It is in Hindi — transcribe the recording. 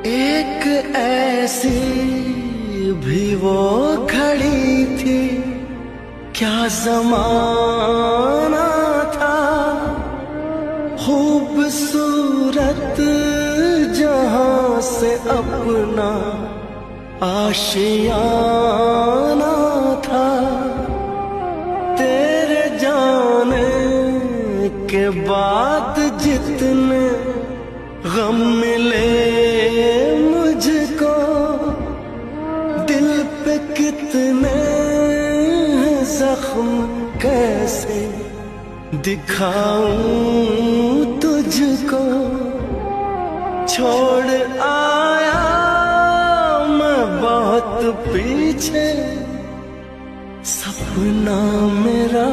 एक ऐसी भी वो खड़ी थी, क्या ज़माना था। खूबसूरत जहां से अपना आशियाना था। तेरे जाने के बाद जितने गम मिले मुझको, दिल पे कितने जख्म कैसे दिखाऊं तुझको। छोड़ आया मैं बहुत पीछे, सपना मेरा